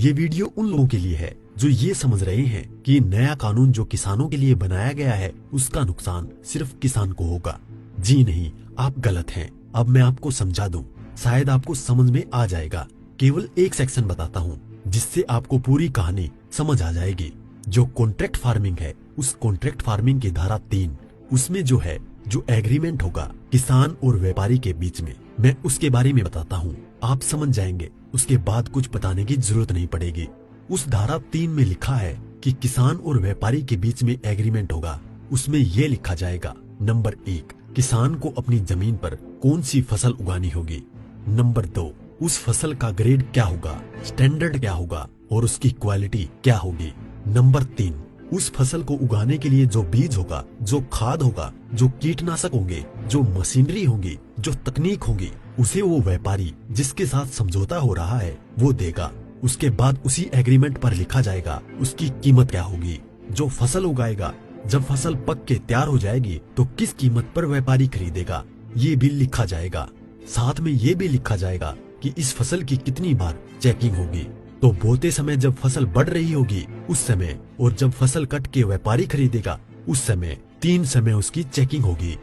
ये वीडियो उन लोगों के लिए है जो ये समझ रहे हैं कि नया कानून जो किसानों के लिए बनाया गया है उसका नुकसान सिर्फ किसान को होगा। जी नहीं, आप गलत हैं। अब मैं आपको समझा दूं, शायद आपको समझ में आ जाएगा। केवल एक सेक्शन बताता हूँ जिससे आपको पूरी कहानी समझ आ जाएगी। जो कॉन्ट्रैक्ट फार्मिंग है, उस कॉन्ट्रैक्ट फार्मिंग की धारा 3, उसमें जो एग्रीमेंट होगा किसान और व्यापारी के बीच में, मैं उसके बारे में बताता हूँ। आप समझ जाएंगे, उसके बाद कुछ बताने की जरूरत नहीं पड़ेगी। उस धारा 3 में लिखा है कि किसान और व्यापारी के बीच में एग्रीमेंट होगा। उसमें ये लिखा जाएगा, नंबर 1, किसान को अपनी जमीन पर कौन सी फसल उगानी होगी। नंबर 2, उस फसल का ग्रेड क्या होगा, स्टैंडर्ड क्या होगा और उसकी क्वालिटी क्या होगी। नंबर 3, उस फसल को उगाने के लिए जो बीज होगा, जो खाद होगा, जो कीटनाशक होंगे, जो मशीनरी होगी, जो तकनीक होगी, उसे वो व्यापारी जिसके साथ समझौता हो रहा है वो देगा। उसके बाद उसी एग्रीमेंट पर लिखा जाएगा उसकी कीमत क्या होगी। जो फसल उगाएगा, जब फसल पक के तैयार हो जाएगी तो किस कीमत पर व्यापारी खरीदेगा, ये भी लिखा जाएगा। साथ में ये भी लिखा जाएगा कि इस फसल की कितनी बार चेकिंग होगी। तो बोते समय जब फसल बढ़ रही होगी उस समय, और जब फसल कट के व्यापारी खरीदेगा उस समय, 3 समय उसकी चेकिंग होगी।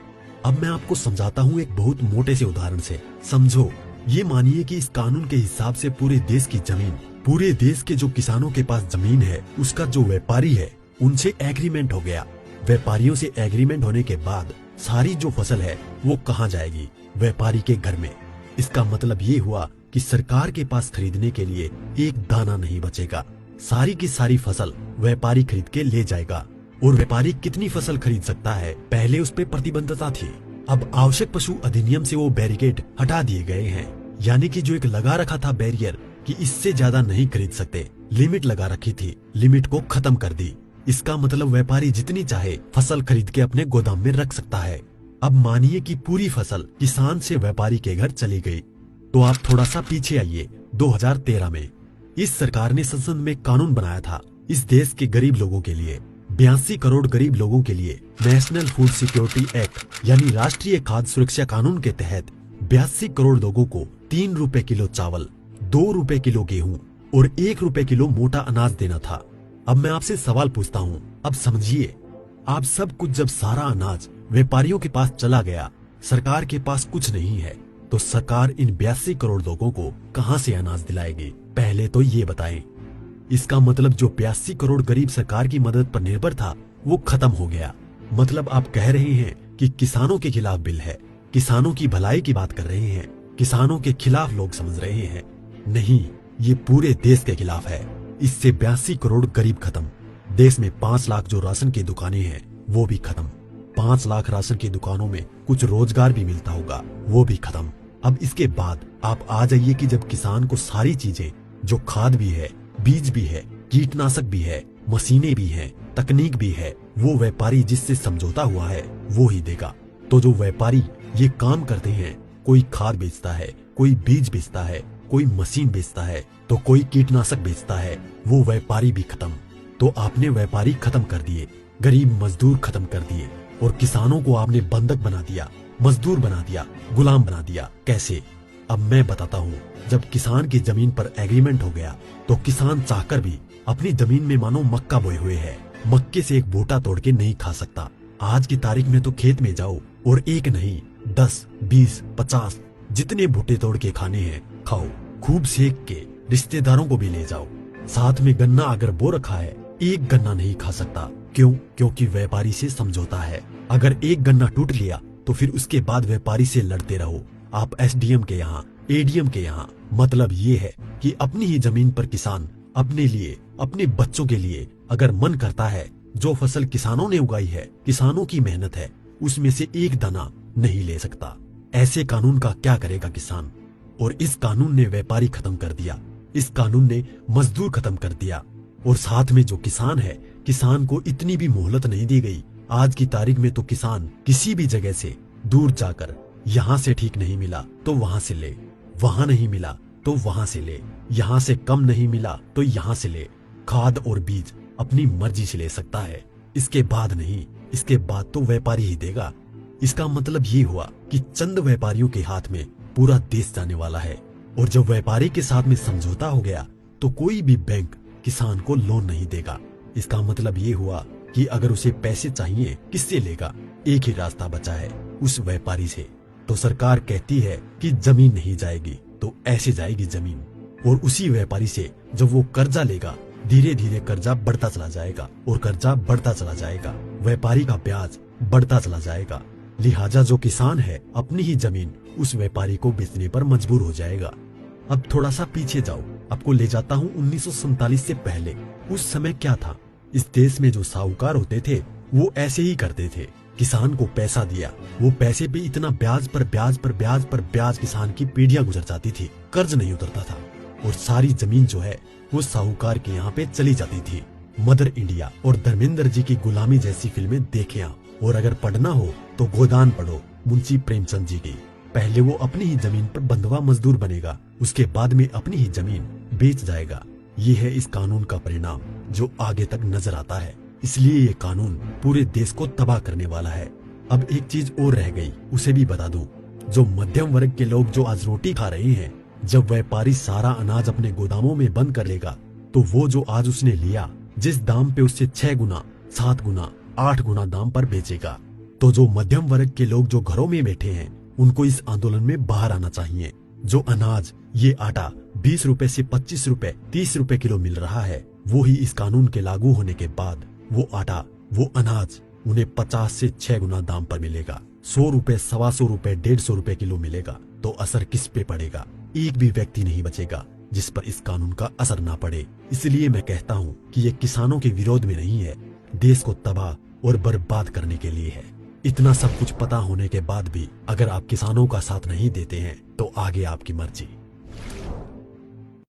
अब मैं आपको समझाता हूँ एक बहुत मोटे से उदाहरण से। समझो, ये मानिए कि इस कानून के हिसाब से पूरे देश की जमीन, पूरे देश के जो किसानों के पास जमीन है, उसका जो व्यापारी है उनसे एग्रीमेंट हो गया। व्यापारियों से एग्रीमेंट होने के बाद सारी जो फसल है वो कहाँ जाएगी, व्यापारी के घर में। इसका मतलब ये हुआ कि सरकार के पास खरीदने के लिए एक दाना नहीं बचेगा। सारी की सारी फसल व्यापारी खरीद के ले जाएगा। और व्यापारी कितनी फसल खरीद सकता है, पहले उस पर प्रतिबंधता थी। अब आवश्यक पशु अधिनियम से वो बैरिकेड हटा दिए गए हैं। यानी कि जो एक लगा रखा था बैरियर कि इससे ज्यादा नहीं खरीद सकते, लिमिट लगा रखी थी, लिमिट को खत्म कर दी। इसका मतलब व्यापारी जितनी चाहे फसल खरीद के अपने गोदाम में रख सकता है। अब मानिए कि पूरी फसल किसान से व्यापारी के घर चली गई, तो आप थोड़ा सा पीछे आइए। 2013 में इस सरकार ने संसद में कानून बनाया था इस देश के गरीब लोगों के लिए, 82 करोड़ गरीब लोगों के लिए। नेशनल फूड सिक्योरिटी एक्ट यानी राष्ट्रीय खाद्य सुरक्षा कानून के तहत 82 करोड़ लोगों को 3 रुपए किलो चावल, 2 रुपए किलो गेहूं और 1 रुपए किलो मोटा अनाज देना था। अब मैं आपसे सवाल पूछता हूँ, अब समझिए, आप सब कुछ जब सारा अनाज व्यापारियों के पास चला गया, सरकार के पास कुछ नहीं है, तो सरकार इन 82 करोड़ लोगों को कहां से अनाज दिलाएगी, पहले तो ये बताएं। इसका मतलब जो 82 करोड़ गरीब सरकार की मदद पर निर्भर था वो खत्म हो गया। मतलब आप कह रहे हैं कि किसानों के खिलाफ बिल है, किसानों की भलाई की बात कर रहे हैं, किसानों के खिलाफ लोग समझ रहे हैं। नहीं, ये पूरे देश के खिलाफ है। इससे 82 करोड़ गरीब खत्म। देश में 5 लाख जो राशन की दुकानें हैं वो भी खत्म। 5 लाख राशन की दुकानों में कुछ रोजगार भी मिलता होगा, वो भी खत्म। अब इसके बाद आप आ जाइए कि जब किसान को सारी चीजें, जो खाद भी है, बीज भी है, कीटनाशक भी है, मशीनें भी हैं, तकनीक भी है, वो व्यापारी जिससे समझौता हुआ है वो ही देगा। तो जो व्यापारी ये काम करते हैं, कोई खाद बेचता है, कोई बीज बेचता है, कोई मशीन बेचता है, तो कोई कीटनाशक बेचता है, वो व्यापारी भी खत्म। तो आपने व्यापारी खत्म कर दिए, गरीब मजदूर खत्म कर दिए, और किसानों को आपने बंधक बना दिया, मजदूर बना दिया, गुलाम बना दिया। कैसे? अब मैं बताता हूँ। जब किसान की जमीन पर एग्रीमेंट हो गया तो किसान चाहकर भी अपनी जमीन में मानो मक्का बोए हुए है, मक्के से एक बूटा तोड़ के नहीं खा सकता। आज की तारीख में तो खेत में जाओ और एक नहीं 10, 20, 50 जितने बूटे तोड़ के खाने हैं खाओ, खूब सेक के, रिश्तेदारों को भी ले जाओ। साथ में गन्ना अगर बो रखा है, एक गन्ना नहीं खा सकता। क्यों? क्योंकि व्यापारी से समझौता है। अगर एक गन्ना टूट लिया तो फिर उसके बाद व्यापारी से लड़ते रहो, आप एसडीएम के यहाँ, एडीएम के यहाँ। मतलब ये है कि अपनी ही जमीन पर किसान अपने लिए, अपने बच्चों के लिए अगर मन करता है, जो फसल किसानों ने उगाई है, किसानों की मेहनत है, उसमें से एक दाना नहीं ले सकता। ऐसे कानून का क्या करेगा किसान? और इस कानून ने व्यापारी खत्म कर दिया, इस कानून ने मजदूर खत्म कर दिया, और साथ में जो किसान है, किसान को इतनी भी मोहलत नहीं दी गई। आज की तारीख में तो किसान किसी भी जगह से दूर जाकर, यहाँ से ठीक नहीं मिला तो वहां से ले, वहां नहीं मिला तो वहां से ले, यहाँ से कम नहीं मिला तो यहाँ से ले। खाद और बीज अपनी मर्जी से ले सकता है, इसके बाद नहीं, इसके बाद तो व्यापारी ही देगा। इसका मतलब ये हुआ कि चंद व्यापारियों के हाथ में पूरा देश जाने वाला है। और जब व्यापारी के साथ में समझौता हो गया तो कोई भी बैंक किसान को लोन नहीं देगा। इसका मतलब ये हुआ कि अगर उसे पैसे चाहिए किससे लेगा? एक ही रास्ता बचा है, उस व्यापारी से। तो सरकार कहती है कि जमीन नहीं जाएगी, तो ऐसे जाएगी जमीन। और उसी व्यापारी से जब वो कर्जा लेगा, धीरे धीरे कर्जा बढ़ता चला जाएगा और कर्जा बढ़ता चला जाएगा, व्यापारी का ब्याज बढ़ता चला जाएगा। लिहाजा जो किसान है अपनी ही जमीन उस व्यापारी को बेचने पर मजबूर हो जाएगा। अब थोड़ा सा पीछे जाओ, आपको ले जाता हूँ 1947 से पहले। उस समय क्या था? इस देश में जो साहूकार होते थे वो ऐसे ही करते थे। किसान को पैसा दिया, वो पैसे पे इतना ब्याज पर ब्याज पर ब्याज पर ब्याज किसान की पीढ़ियां गुजर जाती थी, कर्ज नहीं उतरता था और सारी जमीन जो है वो साहूकार के यहाँ पे चली जाती थी। मदर इंडिया और धर्मेंद्र जी की गुलामी जैसी फिल्में देखें आप। और अगर पढ़ना हो तो गोदान पढ़ो मुंशी प्रेमचंद जी की। पहले वो अपनी ही जमीन पर बंधुआ मजदूर बनेगा, उसके बाद में अपनी ही जमीन बेच जाएगा। ये है इस कानून का परिणाम जो आगे तक नजर आता है। इसलिए ये कानून पूरे देश को तबाह करने वाला है। अब एक चीज और रह गई, उसे भी बता दूं। जो मध्यम वर्ग के लोग जो आज रोटी खा रहे हैं, जब व्यापारी सारा अनाज अपने गोदामों में बंद कर लेगा तो वो जो आज उसने लिया, जिस दाम पे उससे 6 गुना 7 गुना 8 गुना दाम पर बेचेगा। तो जो मध्यम वर्ग के लोग जो घरों में बैठे हैं उनको इस आंदोलन में बाहर आना चाहिए। जो अनाज, ये आटा 20 रुपए से 25 रुपए 30 रुपए किलो मिल रहा है, वो ही इस कानून के लागू होने के बाद वो आटा, वो अनाज उन्हें 50 से 6 गुना दाम पर मिलेगा। 100 रुपए, 125 रुपए, 150 रुपए किलो मिलेगा। तो असर किस पे पड़ेगा? एक भी व्यक्ति नहीं बचेगा जिस पर इस कानून का असर ना पड़े। इसलिए मैं कहता हूँ कि ये किसानों के विरोध में नहीं है, देश को तबाह और बर्बाद करने के लिए है। इतना सब कुछ पता होने के बाद भी अगर आप किसानों का साथ नहीं देते हैं तो आगे आपकी मर्जी।